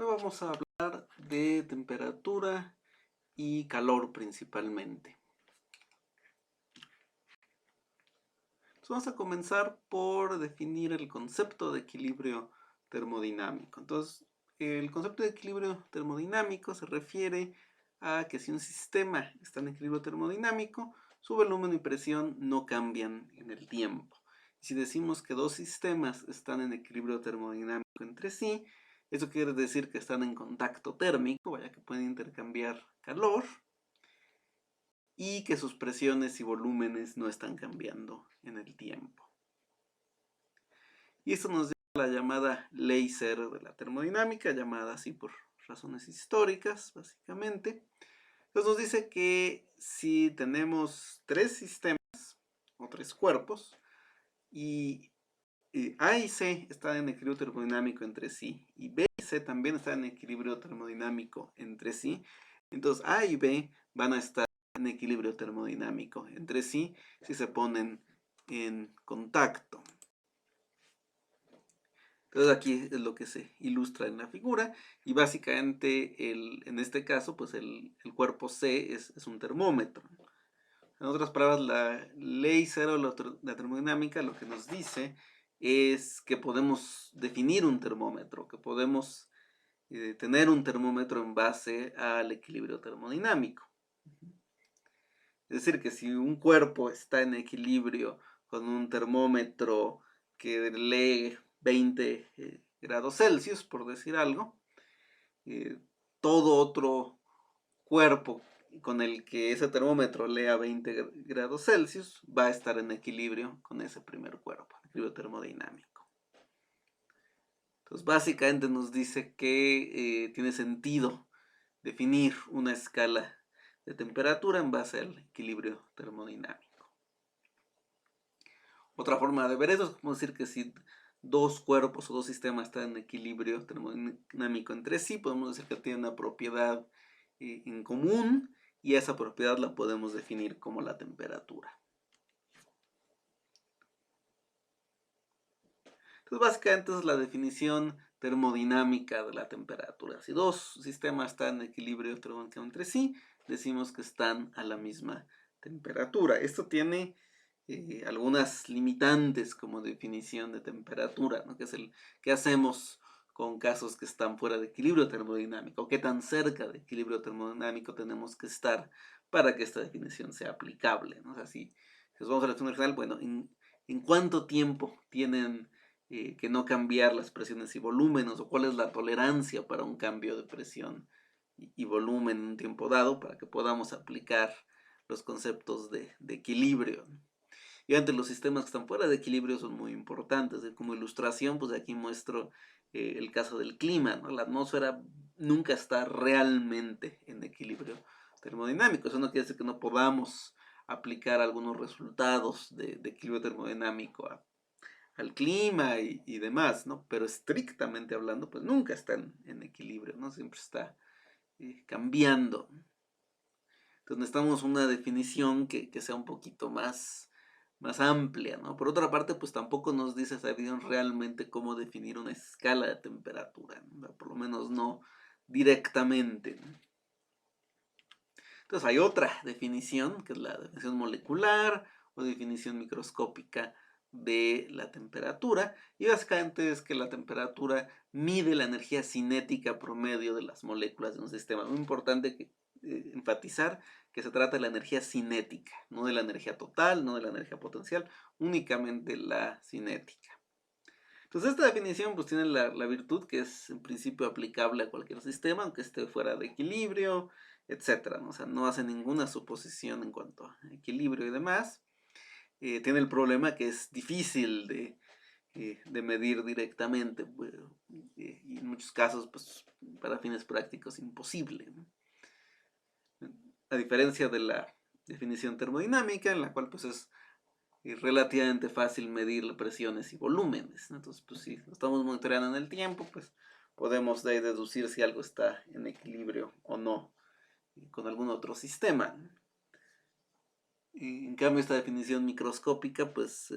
Hoy vamos a hablar de temperatura y calor principalmente. Entonces vamos a comenzar por definir el concepto de equilibrio termodinámico. Entonces, el concepto de equilibrio termodinámico se refiere a que si un sistema está en equilibrio termodinámico, su volumen y presión no cambian en el tiempo. Si decimos que dos sistemas están en equilibrio termodinámico entre sí, eso quiere decir que están en contacto térmico, vaya que pueden intercambiar calor, y que sus presiones y volúmenes no están cambiando en el tiempo. Y esto nos lleva a la llamada ley cero de la termodinámica, llamada así por razones históricas, básicamente. Entonces nos dice que si tenemos tres sistemas o tres cuerpos y A y C están en equilibrio termodinámico entre sí y B y C también están en equilibrio termodinámico entre sí, entonces A y B van a estar en equilibrio termodinámico entre sí si se ponen en contacto. Entonces aquí es lo que se ilustra en la figura y básicamente en este caso pues el cuerpo C es un termómetro. En otras palabras, la ley cero de la termodinámica lo que nos dice es que podemos definir un termómetro, que podemos tener un termómetro en base al equilibrio termodinámico. Es decir, que si un cuerpo está en equilibrio con un termómetro que lee 20 grados Celsius, por decir algo, todo otro cuerpo con el que ese termómetro lea 20 grados Celsius va a estar en equilibrio con ese primer cuerpo, equilibrio termodinámico. Entonces básicamente nos dice que tiene sentido definir una escala de temperatura en base al equilibrio termodinámico. Otra forma de ver eso es como decir que si dos cuerpos o dos sistemas están en equilibrio termodinámico entre sí, podemos decir que tienen una propiedad en común y esa propiedad la podemos definir como la temperatura. Entonces básicamente es la definición termodinámica de la temperatura. Si dos sistemas están en equilibrio termodinámico entre sí, decimos que están a la misma temperatura. Esto tiene algunas limitantes como definición de temperatura, ¿no? Que es el que hacemos con casos que están fuera de equilibrio termodinámico, qué tan cerca de equilibrio termodinámico tenemos que estar para que esta definición sea aplicable, ¿no? O sea, si nos vamos a la definición general, bueno, ¿en cuánto tiempo tienen que no cambiar las presiones y volúmenes, o cuál es la tolerancia para un cambio de presión y volumen en un tiempo dado para que podamos aplicar los conceptos de equilibrio? Y ante los sistemas que están fuera de equilibrio son muy importantes. Como ilustración, pues aquí muestro el caso del clima, ¿no? La atmósfera nunca está realmente en equilibrio termodinámico. Eso no quiere decir que no podamos aplicar algunos resultados de equilibrio termodinámico al clima y demás, ¿no? Pero estrictamente hablando, pues nunca están en equilibrio, ¿no? Siempre está cambiando. Entonces necesitamos una definición que sea un poquito más amplia, ¿no? Por otra parte, pues tampoco nos dice esa definición realmente cómo definir una escala de temperatura, ¿no? Por lo menos no directamente, ¿no? Entonces hay otra definición, que es la definición molecular o definición microscópica de la temperatura, y básicamente es que la temperatura mide la energía cinética promedio de las moléculas de un sistema. Muy importante enfatizar que se trata de la energía cinética, no de la energía total, no de la energía potencial, únicamente la cinética. Entonces esta definición pues tiene la virtud que es en principio aplicable a cualquier sistema, aunque esté fuera de equilibrio, etcétera, ¿no? O sea, no hace ninguna suposición en cuanto a equilibrio y demás. Tiene el problema que es difícil de medir directamente, pues, y en muchos casos pues para fines prácticos imposible, ¿no? A diferencia de la definición termodinámica, en la cual pues es relativamente fácil medir presiones y volúmenes, ¿no? Entonces, pues si lo estamos monitoreando en el tiempo, pues podemos de ahí deducir si algo está en equilibrio o no con algún otro sistema. En cambio, esta definición microscópica, pues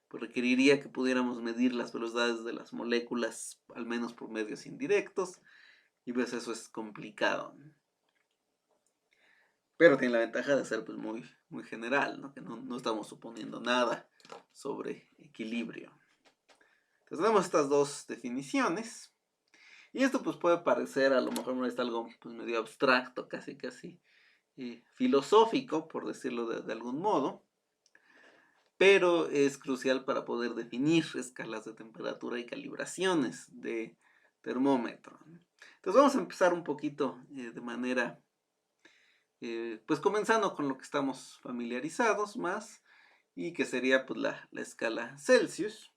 pues requeriría que pudiéramos medir las velocidades de las moléculas, al menos por medios indirectos, y pues eso es complicado, ¿no? Pero tiene la ventaja de ser pues muy, muy general, ¿no? Que no estamos suponiendo nada sobre equilibrio. Entonces tenemos estas dos definiciones. Y esto pues puede parecer, a lo mejor es algo pues medio abstracto, casi filosófico, por decirlo de algún modo, pero es crucial para poder definir escalas de temperatura y calibraciones de termómetro. Entonces vamos a empezar un poquito de manera, pues comenzando con lo que estamos familiarizados más, y que sería pues la escala Celsius.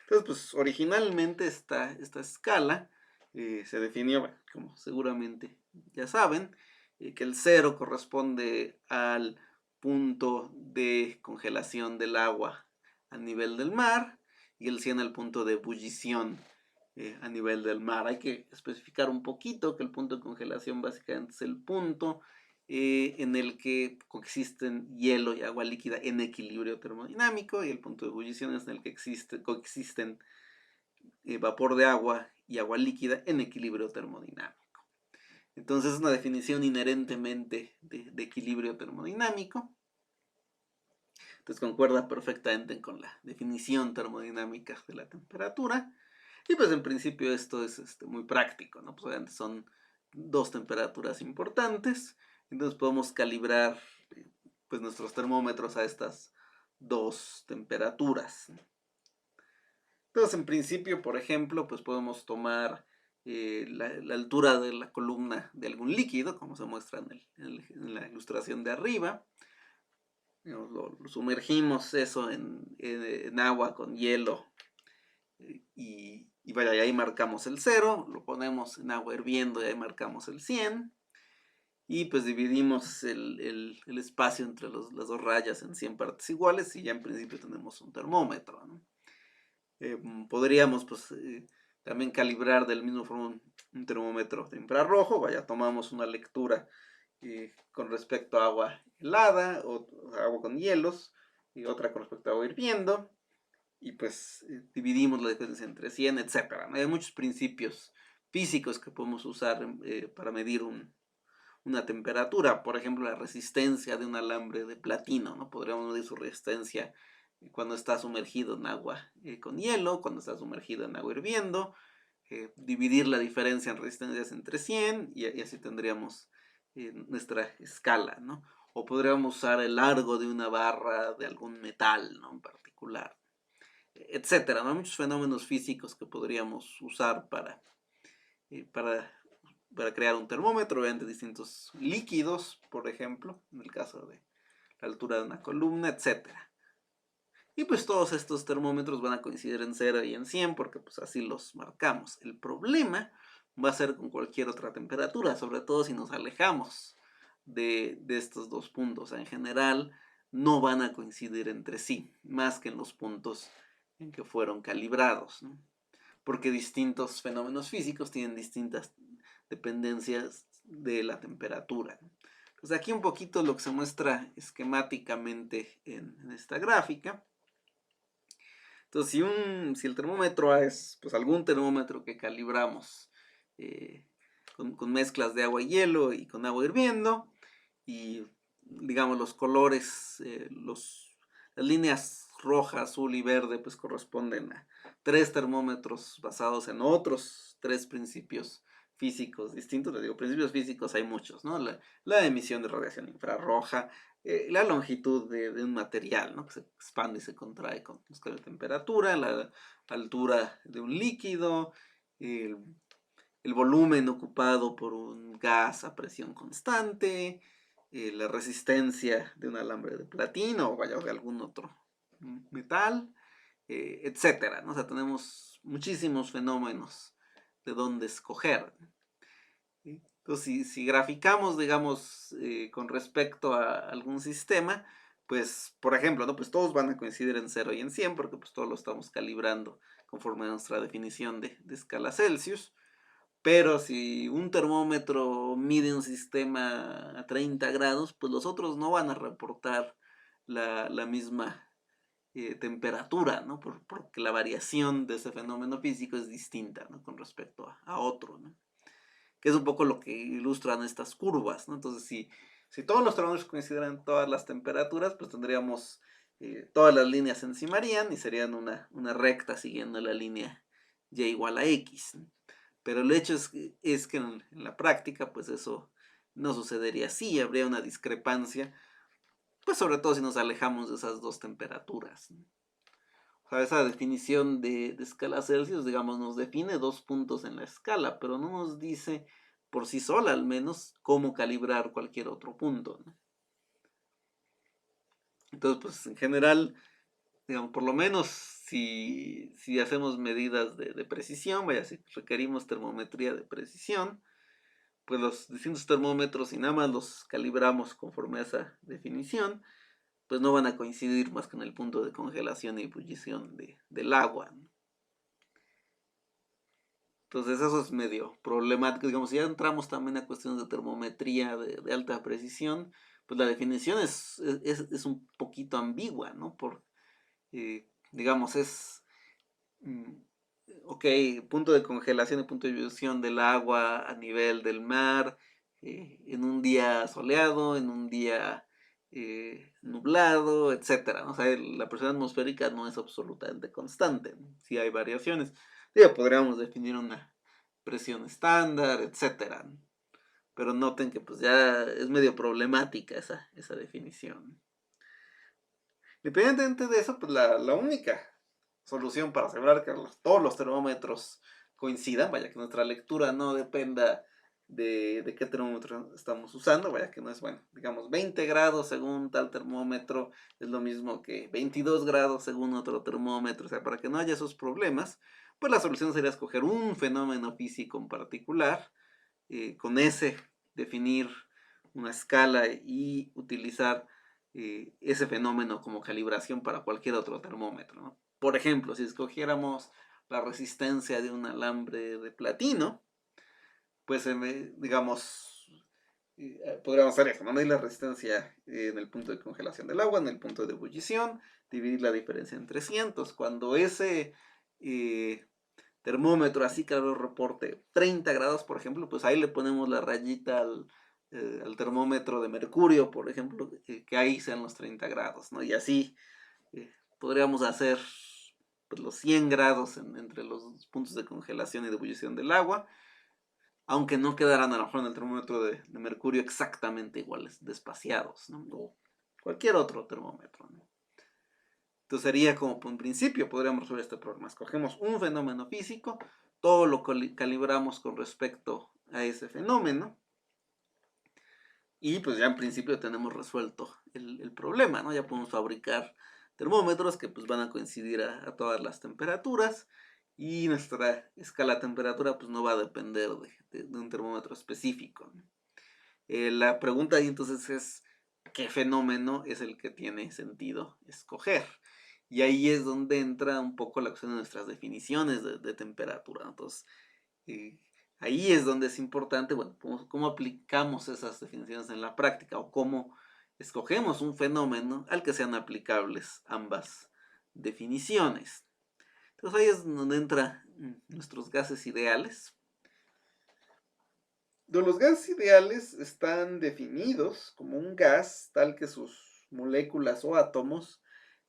Entonces pues originalmente esta escala se definió, bueno, como seguramente ya saben, que el 0 corresponde al punto de congelación del agua a nivel del mar y el 100 al punto de ebullición a nivel del mar. Hay que especificar un poquito que el punto de congelación básicamente es el punto en el que coexisten hielo y agua líquida en equilibrio termodinámico, y el punto de ebullición es en el que coexisten vapor de agua y agua líquida en equilibrio termodinámico. Entonces es una definición inherentemente de equilibrio termodinámico. Entonces concuerda perfectamente con la definición termodinámica de la temperatura. Y pues en principio esto es muy práctico, ¿no? Pues obviamente son dos temperaturas importantes. Entonces podemos calibrar pues nuestros termómetros a estas dos temperaturas. Entonces en principio, por ejemplo, pues podemos tomar la altura de la columna de algún líquido, como se muestra en la ilustración de arriba. Lo sumergimos eso en agua con hielo y vaya, ahí marcamos el 0, lo ponemos en agua hirviendo y ahí marcamos el 100, y pues dividimos el espacio entre las dos rayas en 100 partes iguales y ya en principio tenemos un termómetro, ¿no? Podríamos pues también calibrar del mismo forma un termómetro de infrarrojo. Vaya, tomamos una lectura con respecto a agua helada o agua con hielos y otra con respecto a agua hirviendo, y pues dividimos la diferencia entre 100, etcétera, ¿no? Hay muchos principios físicos que podemos usar para medir una temperatura. Por ejemplo, la resistencia de un alambre de platino, ¿no? Podríamos medir su resistencia cuando está sumergido en agua con hielo, cuando está sumergido en agua hirviendo, dividir la diferencia en resistencias entre 100 y así tendríamos nuestra escala, ¿no? O podríamos usar el largo de una barra de algún metal, ¿no? En particular, etcétera, ¿no? Hay muchos fenómenos físicos que podríamos usar para crear un termómetro, obviamente distintos líquidos, por ejemplo, en el caso de la altura de una columna, etcétera. Y pues todos estos termómetros van a coincidir en 0 y en 100 porque pues así los marcamos. El problema va a ser con cualquier otra temperatura, sobre todo si nos alejamos de estos dos puntos. En general no van a coincidir entre sí, más que en los puntos en que fueron calibrados, ¿no? Porque distintos fenómenos físicos tienen distintas dependencias de la temperatura. Pues aquí un poquito lo que se muestra esquemáticamente en esta gráfica. Entonces, si el termómetro es pues algún termómetro que calibramos con mezclas de agua y hielo y con agua hirviendo, y digamos los colores, las líneas roja, azul y verde pues corresponden a 3 termómetros basados en otros 3 principios físicos distintos. Les digo, principios físicos hay muchos, ¿no? La emisión de radiación infrarroja, la longitud de un material, ¿no? Que se expande y se contrae con la temperatura, la altura de un líquido, el volumen ocupado por un gas a presión constante, la resistencia de un alambre de platino o vaya de algún otro metal, etcétera, ¿no? O sea, tenemos muchísimos fenómenos de dónde escoger. Entonces, si graficamos, digamos, con respecto a algún sistema, pues, por ejemplo, ¿no? Pues todos van a coincidir en 0 y en 100, porque pues todos lo estamos calibrando conforme a nuestra definición de escala Celsius. Pero si un termómetro mide un sistema a 30 grados, pues los otros no van a reportar la misma temperatura, ¿no? Porque la variación de ese fenómeno físico es distinta, ¿no? Con respecto a otro, ¿no? Que es un poco lo que ilustran estas curvas, ¿no? Entonces, si todos los termómetros coincidieran todas las temperaturas, pues tendríamos todas las líneas se encimarían y serían una recta siguiendo la línea y igual a x, ¿no? Pero el hecho es que en la práctica, pues eso no sucedería así, habría una discrepancia, pues sobre todo si nos alejamos de esas dos temperaturas, ¿no? O sea, esa definición de escala Celsius, digamos, nos define 2 puntos en la escala, pero no nos dice por sí sola, al menos, cómo calibrar cualquier otro punto, ¿no? Entonces, pues en general, digamos, por lo menos si hacemos medidas de precisión, vaya, si requerimos termometría de precisión, pues los distintos termómetros, si nada más los calibramos conforme a esa definición, pues no van a coincidir más que en el punto de congelación y ebullición del agua, ¿no? Entonces eso es medio problemático. Digamos, si ya entramos también a cuestiones de termometría de alta precisión, pues la definición es un poquito ambigua, ¿no? Digamos, mm, ok, punto de congelación y punto de ebullición del agua a nivel del mar, en un día soleado, en un día nublado, etcétera, ¿no? O sea, la presión atmosférica no es absolutamente constante, ¿no? Sí hay variaciones. Digo, podríamos definir una presión estándar, etcétera, ¿no? Pero noten que pues ya es medio problemática esa definición. Independientemente de eso, pues la única solución para asegurar que todos los termómetros coincidan, vaya que nuestra lectura no dependa de qué termómetro estamos usando, vaya que no es, bueno, digamos 20 grados según tal termómetro es lo mismo que 22 grados según otro termómetro, o sea, para que no haya esos problemas, pues la solución sería escoger un fenómeno físico en particular, con ese definir una escala y utilizar ese fenómeno como calibración para cualquier otro termómetro, ¿no? Por ejemplo, si escogiéramos la resistencia de un alambre de platino, pues digamos, podríamos hacer eso, ¿no? Medir la resistencia en el punto de congelación del agua, en el punto de ebullición, dividir la diferencia en 300. Cuando ese termómetro así que lo reporte 30 grados, por ejemplo, pues ahí le ponemos la rayita al termómetro de mercurio, por ejemplo, que ahí sean los 30 grados, ¿no? Y así podríamos hacer pues, los 100 grados entre los puntos de congelación y de ebullición del agua, aunque no quedaran a lo mejor en el termómetro de mercurio exactamente iguales, despaciados, ¿no? O cualquier otro termómetro, ¿no? Entonces sería como en principio podríamos resolver este problema. Escogemos un fenómeno físico, todo lo calibramos con respecto a ese fenómeno y pues ya en principio tenemos resuelto el problema, ¿no? Ya podemos fabricar termómetros que pues van a coincidir a todas las temperaturas y nuestra escala de temperatura pues no va a depender de un termómetro específico, ¿no? La pregunta ahí entonces es, ¿qué fenómeno es el que tiene sentido escoger? Y ahí es donde entra un poco la cuestión de nuestras definiciones de temperatura. Entonces, eh, ahí es donde es importante, bueno, cómo aplicamos esas definiciones en la práctica o cómo escogemos un fenómeno al que sean aplicables ambas definiciones. Entonces ahí es donde entran nuestros gases ideales. Los gases ideales están definidos como un gas tal que sus moléculas o átomos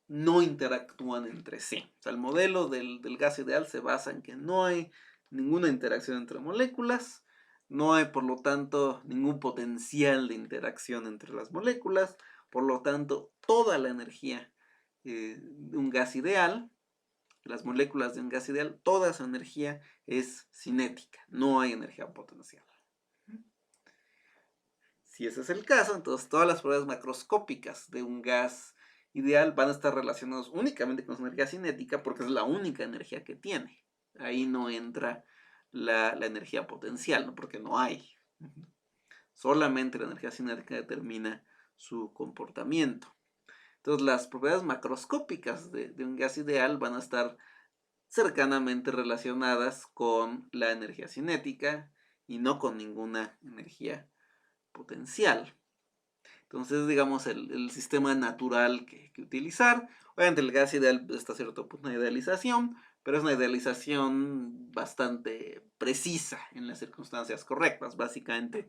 no interactúan entre sí. O sea, el modelo del gas ideal se basa en que no hay ninguna interacción entre moléculas, no hay por lo tanto ningún potencial de interacción entre las moléculas, por lo tanto toda la energía de un gas ideal, las moléculas de un gas ideal, toda su energía es cinética, no hay energía potencial. Si ese es el caso, entonces todas las propiedades macroscópicas de un gas ideal van a estar relacionadas únicamente con su energía cinética porque es la única energía que tiene. Ahí no entra la energía potencial, ¿no? Porque no hay. Solamente la energía cinética determina su comportamiento. Entonces las propiedades macroscópicas de un gas ideal van a estar cercanamente relacionadas con la energía cinética y no con ninguna energía potencial. Entonces, digamos, el sistema natural que utilizar. Obviamente el gas ideal está a cierto punto una idealización, pero es una idealización bastante precisa en las circunstancias correctas, básicamente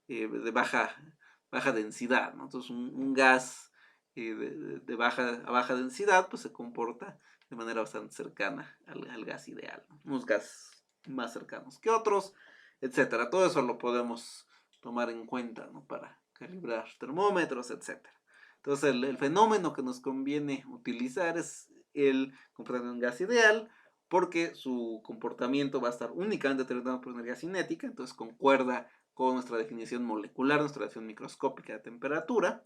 de baja densidad, ¿no? Entonces un gas de a baja densidad pues se comporta de manera bastante cercana al gas ideal, ¿no? Unos gases más cercanos que otros, etcétera. Todo eso lo podemos tomar en cuenta, ¿no? Para calibrar termómetros, etcétera. Entonces el fenómeno que nos conviene utilizar es el comportamiento de un gas ideal, porque su comportamiento va a estar únicamente determinado por energía cinética, entonces concuerda con nuestra definición molecular, nuestra definición microscópica de temperatura,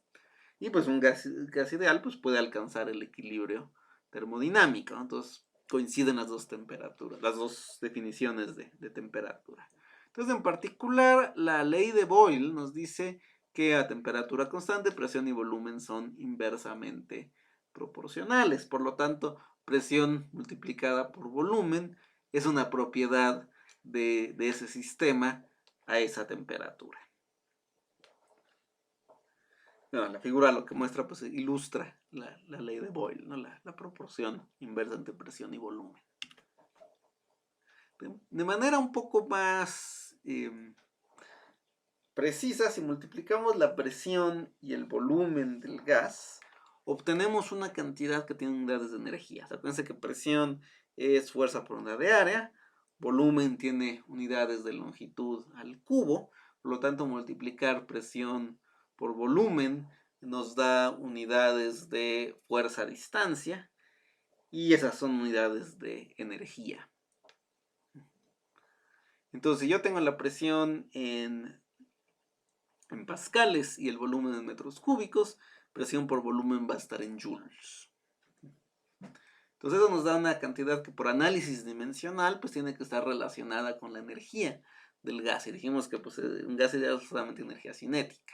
y pues un gas ideal pues puede alcanzar el equilibrio termodinámico, ¿no? Entonces coinciden las dos temperaturas, las dos definiciones de temperatura. Entonces en particular la ley de Boyle nos dice que a temperatura constante presión y volumen son inversamente proporcionales, por lo tanto presión multiplicada por volumen es una propiedad de ese sistema a esa temperatura. No, la figura lo que muestra, pues ilustra la ley de Boyle, ¿no? La proporción inversa entre presión y volumen. De manera un poco más precisa, si multiplicamos la presión y el volumen del gas, obtenemos una cantidad que tiene unidades de energía. Acuérdense que presión es fuerza por unidad de área, volumen tiene unidades de longitud al cubo, por lo tanto multiplicar presión por volumen nos da unidades de fuerza a distancia y esas son unidades de energía. Entonces, si yo tengo la presión en pascales y el volumen en metros cúbicos, presión por volumen va a estar en joules. Entonces eso nos da una cantidad que por análisis dimensional pues tiene que estar relacionada con la energía del gas. Y dijimos que pues, un gas ideal es solamente energía cinética.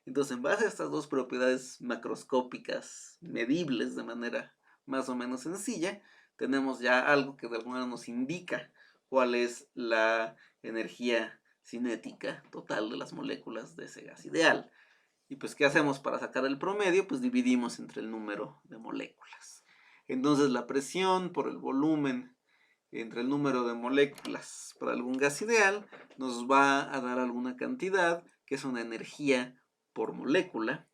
Entonces en base a estas dos propiedades macroscópicas medibles de manera más o menos sencilla, tenemos ya algo que de alguna manera nos indica cuál es la energía cinética total de las moléculas de ese gas ideal. Y pues, ¿qué hacemos para sacar el promedio? Pues dividimos entre el número de moléculas. Entonces la presión por el volumen entre el número de moléculas para algún gas ideal nos va a dar alguna cantidad que es una energía por molécula,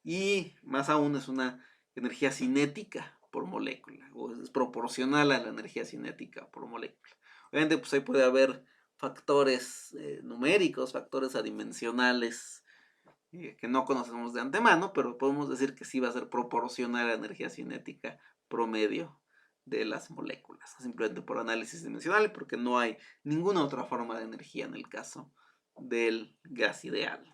y más aún es una energía cinética por molécula, o es proporcional a la energía cinética por molécula. Obviamente pues ahí puede haber factores numéricos, factores adimensionales que no conocemos de antemano, pero podemos decir que sí va a ser proporcional a la energía cinética promedio de las moléculas, simplemente por análisis dimensional, porque no hay ninguna otra forma de energía en el caso del gas ideal.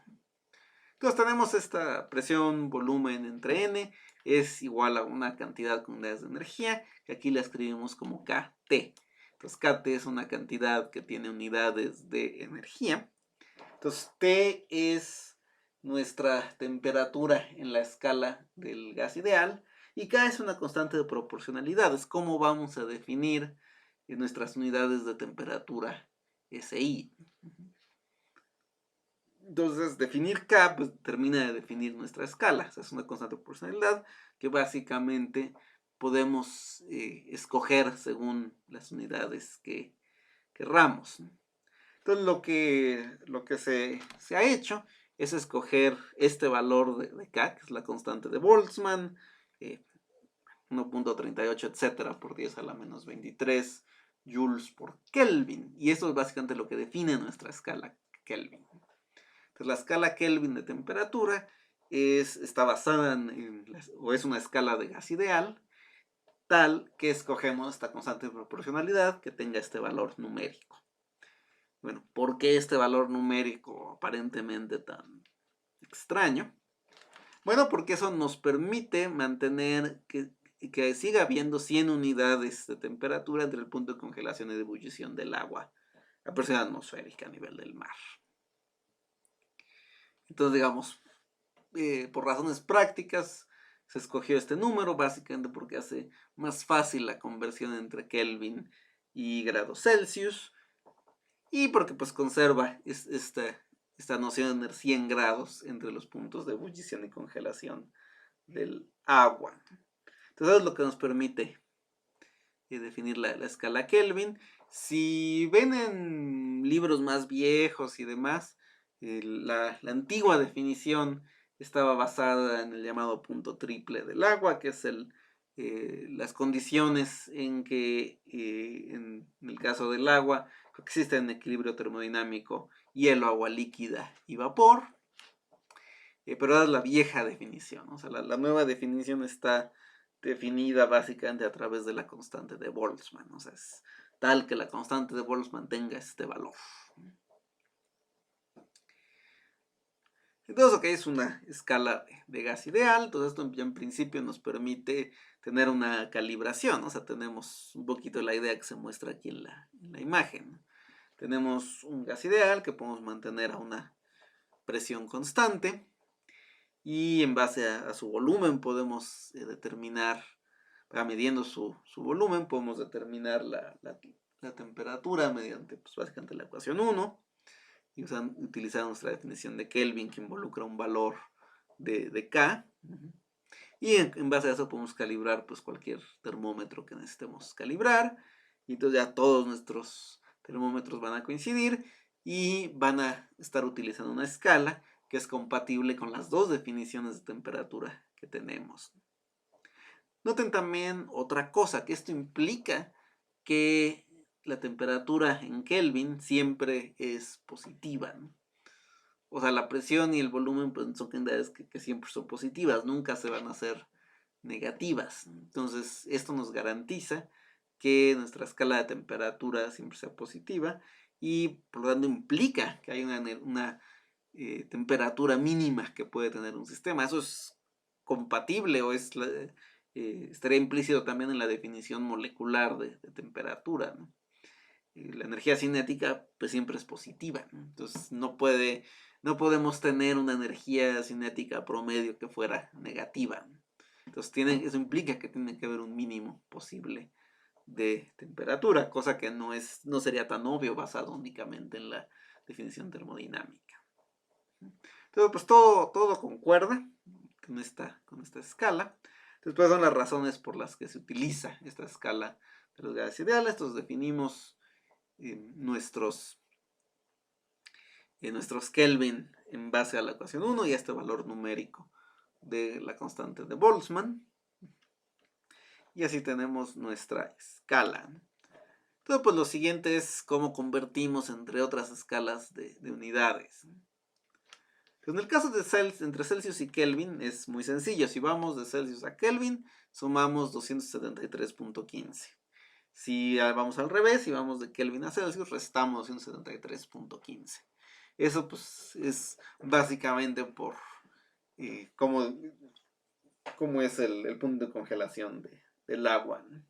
Entonces tenemos esta presión volumen entre n es igual a una cantidad con unidades de energía, que aquí la escribimos como KT. Entonces KT es una cantidad que tiene unidades de energía. Entonces T es nuestra temperatura en la escala del gas ideal, y K es una constante de proporcionalidad, es cómo vamos a definir nuestras unidades de temperatura SI. Entonces, definir K pues, termina de definir nuestra escala. O sea, es una constante de proporcionalidad que básicamente podemos escoger según las unidades que querramos. Entonces, lo que se ha hecho es escoger este valor de K, que es la constante de Boltzmann, 1.38, etcétera, por 10 a la menos 23 joules por Kelvin. Y esto es básicamente lo que define nuestra escala Kelvin. Entonces, la escala Kelvin de temperatura está basada o es una escala de gas ideal, tal que escogemos esta constante de proporcionalidad que tenga este valor numérico. Bueno, ¿por qué este valor numérico aparentemente tan extraño? Bueno, porque eso nos permite mantener que siga habiendo 100 unidades de temperatura entre el punto de congelación y de ebullición del agua a presión atmosférica a nivel del mar. Entonces, digamos, por razones prácticas se escogió este número, básicamente porque hace más fácil la conversión entre Kelvin y grados Celsius, y porque pues conserva esta noción de energía en grados entre los puntos de ebullición y congelación del agua. Entonces eso es lo que nos permite definir la escala Kelvin. Si ven en libros más viejos y demás, la antigua definición estaba basada en el llamado punto triple del agua, que es las condiciones en que en el caso del agua existe en equilibrio termodinámico hielo, agua líquida y vapor. Pero es la vieja definición, o sea, la nueva definición está definida básicamente a través de la constante de Boltzmann, o sea, es tal que la constante de Boltzmann tenga este valor. Entonces, ok, es una escala de gas ideal, entonces esto ya en principio nos permite tener una calibración, o sea, tenemos un poquito la idea que se muestra aquí en la imagen. Tenemos un gas ideal que podemos mantener a una presión constante, y en base a su volumen podemos determinar, midiendo su volumen, podemos determinar la temperatura mediante, pues, básicamente la ecuación 1, y utilizar nuestra definición de Kelvin, que involucra un valor de K, y en base a eso podemos calibrar pues cualquier termómetro que necesitemos calibrar, y entonces ya todos nuestros termómetros van a coincidir y van a estar utilizando una escala que es compatible con las dos definiciones de temperatura que tenemos. Noten también otra cosa, que esto implica que la temperatura en Kelvin siempre es positiva, ¿no? O sea, la presión y el volumen pues, son cantidades que siempre son positivas, nunca se van a hacer negativas. Entonces, esto nos garantiza que nuestra escala de temperatura siempre sea positiva y por lo tanto implica que hay una temperatura mínima que puede tener un sistema. Eso es compatible o estaría implícito también en la definición molecular de temperatura, ¿no? La energía cinética pues siempre es positiva, ¿no? Entonces no podemos tener una energía cinética promedio que fuera negativa, ¿no? Entonces eso implica que tiene que haber un mínimo posible de temperatura, cosa que no sería tan obvio basado únicamente en la definición termodinámica. Entonces, pues todo concuerda con esta escala. Después son las razones por las que se utiliza esta escala de los gases ideales. Entonces definimos nuestros Kelvin en base a la ecuación 1 y a este valor numérico de la constante de Boltzmann. Y así tenemos nuestra escala. Entonces, pues lo siguiente es cómo convertimos entre otras escalas de unidades. En el caso de entre Celsius y Kelvin es muy sencillo. Si vamos de Celsius a Kelvin, sumamos 273.15. Si vamos al revés, si vamos de Kelvin a Celsius, restamos 273.15. Eso pues es básicamente por cómo es el punto de congelación del agua, ¿no?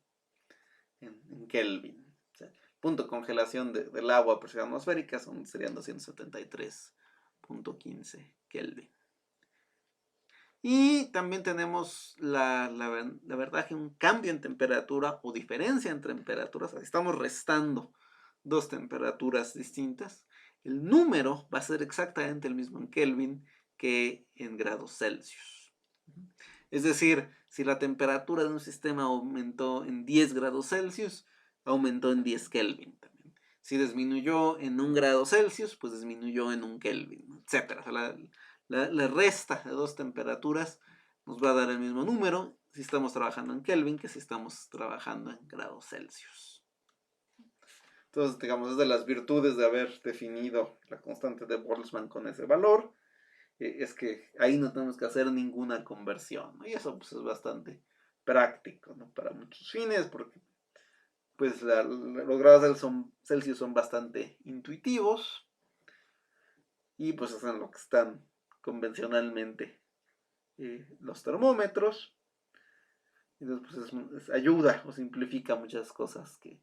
en Kelvin. O sea, el punto de congelación del agua a presión atmosférica serían 273.15 Kelvin. Y también tenemos la verdad que un cambio en temperatura o diferencia en temperaturas, estamos restando dos temperaturas distintas, el número va a ser exactamente el mismo en Kelvin que en grados Celsius. Es decir, si la temperatura de un sistema aumentó en 10 grados Celsius, aumentó en 10 Kelvin también. Si disminuyó en 1 grado Celsius, pues disminuyó en 1 Kelvin, etc. O sea, la resta de dos temperaturas nos va a dar el mismo número si estamos trabajando en Kelvin que si estamos trabajando en grados Celsius. Entonces, digamos, es de las virtudes de haber definido la constante de Boltzmann con ese valor, es que ahí no tenemos que hacer ninguna conversión, ¿no? Y eso pues, es bastante práctico, ¿no? Para muchos fines, porque pues los grados Celsius son bastante intuitivos y pues es en lo que están convencionalmente los termómetros. Entonces pues ayuda o simplifica muchas cosas que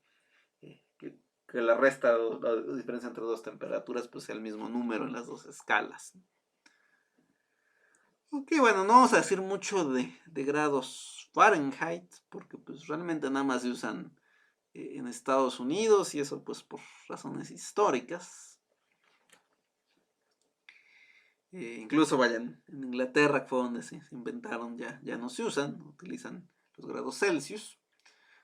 la resta o la diferencia entre dos temperaturas pues sea el mismo número en las dos escalas. Ok, bueno, no vamos a decir mucho de grados Fahrenheit porque pues realmente nada más se usan en Estados Unidos y eso pues por razones históricas. Incluso vayan en Inglaterra, que fue donde se inventaron, ya no se usan, utilizan los grados Celsius.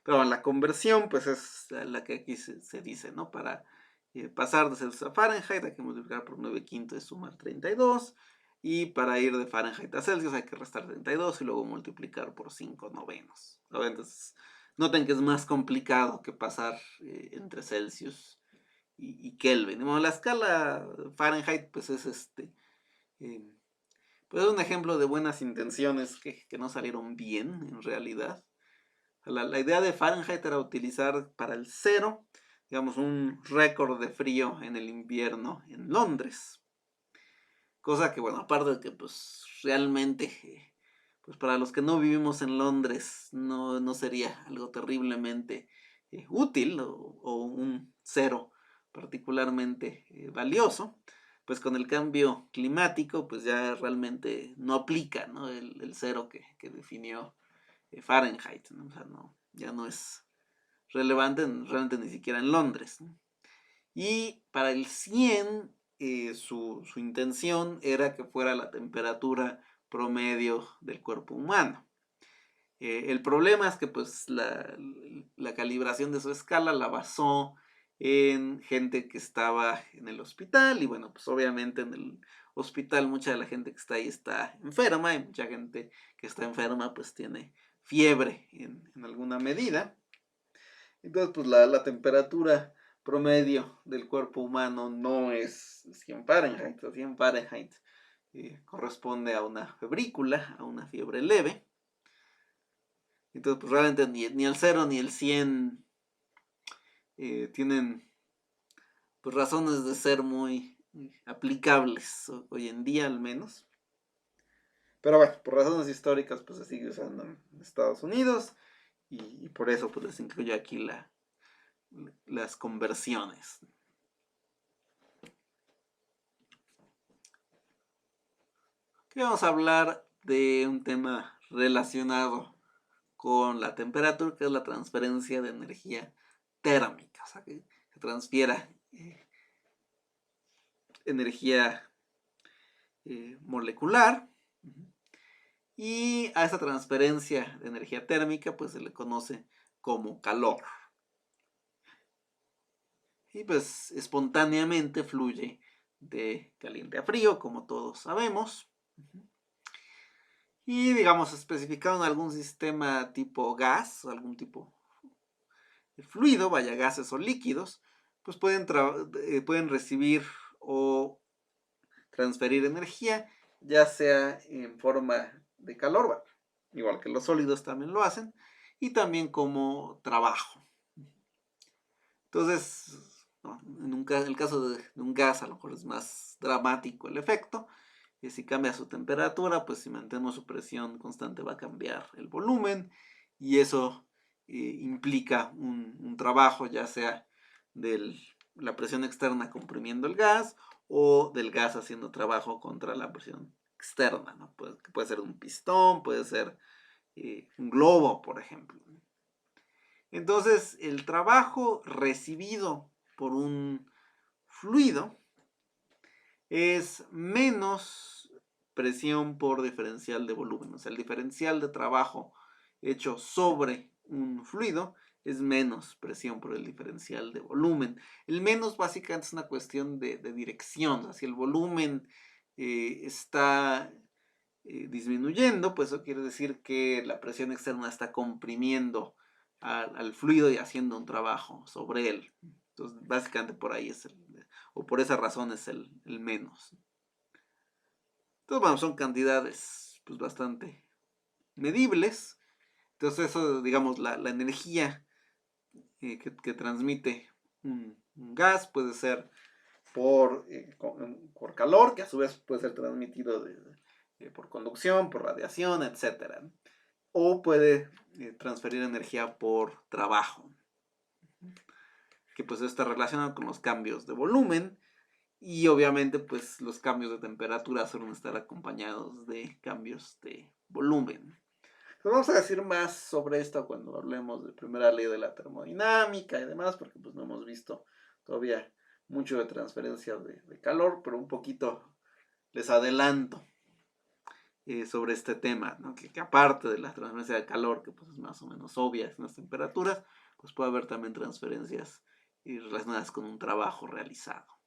Pero la conversión, pues es la que aquí se dice, ¿no? Para pasar de Celsius a Fahrenheit hay que multiplicar por 9/5 y sumar 32. Y para ir de Fahrenheit a Celsius hay que restar 32 y luego multiplicar por 5/9. ¿No? Entonces, noten que es más complicado que pasar entre Celsius y Kelvin. Bueno, la escala Fahrenheit, pues es pues es un ejemplo de buenas intenciones que no salieron bien en realidad. La idea de Fahrenheit era utilizar para el 0, digamos, un récord de frío en el invierno en Londres. Cosa que, bueno, aparte de que pues realmente, pues para los que no vivimos en Londres no sería algo terriblemente útil o un 0 particularmente valioso, pues con el cambio climático pues ya realmente no aplica, ¿no? El 0 que definió Fahrenheit, ¿no? O sea, ya no es relevante realmente ni siquiera en Londres, ¿no? Y para el 100, su intención era que fuera la temperatura promedio del cuerpo humano. El problema es que pues la calibración de su escala la basó en gente que estaba en el hospital y bueno, pues obviamente en el hospital mucha de la gente que está ahí está enferma y mucha gente que está enferma pues tiene fiebre en alguna medida. Entonces pues la temperatura promedio del cuerpo humano no es 100 Fahrenheit, 100 Fahrenheit corresponde a una febrícula, a una fiebre leve. Entonces, pues realmente ni el 0 ni el 100 tienen pues razones de ser muy aplicables hoy en día al menos. Pero bueno, por razones históricas pues se sigue usando en Estados Unidos y por eso pues les incluyo aquí las conversiones. Aquí vamos a hablar de un tema relacionado con la temperatura, que es la transferencia de energía térmica, o sea, que se transfiera energía molecular, y a esa transferencia de energía térmica pues se le conoce como calor. Y pues espontáneamente fluye de caliente a frío, como todos sabemos. Y digamos, especificado en algún sistema tipo gas, o algún tipo de fluido, vaya gases o líquidos, pues pueden recibir o transferir energía, ya sea en forma de calor, igual que los sólidos también lo hacen, y también como trabajo. Entonces, no, el caso de un gas a lo mejor es más dramático el efecto, y si cambia su temperatura, pues si mantenemos su presión constante va a cambiar el volumen, y eso implica un trabajo, ya sea de la presión externa comprimiendo el gas, o del gas haciendo trabajo contra la presión externa, ¿no? Puede ser un pistón, puede ser un globo, por ejemplo. Entonces, el trabajo recibido por un fluido es menos presión por diferencial de volumen. O sea, el diferencial de trabajo hecho sobre un fluido es menos presión por el diferencial de volumen. El menos básicamente es una cuestión de dirección. O sea, si el volumen está disminuyendo, pues eso quiere decir que la presión externa está comprimiendo al fluido y haciendo un trabajo sobre él. Entonces, básicamente por ahí o por esa razón es el menos. Entonces, bueno, son cantidades pues bastante medibles. Entonces, eso, digamos, la energía que transmite un gas puede ser por calor, que a su vez puede ser transmitido por conducción, por radiación, etc. O puede transferir energía por trabajo, que pues está relacionado con los cambios de volumen y obviamente pues los cambios de temperatura suelen estar acompañados de cambios de volumen. Entonces vamos a decir más sobre esto cuando hablemos de primera ley de la termodinámica y demás, porque pues no hemos visto todavía mucho de transferencia de calor, pero un poquito les adelanto sobre este tema, ¿no? Que aparte de la transferencia de calor, que pues es más o menos obvia en las temperaturas, pues puede haber también transferencias relacionadas con un trabajo realizado.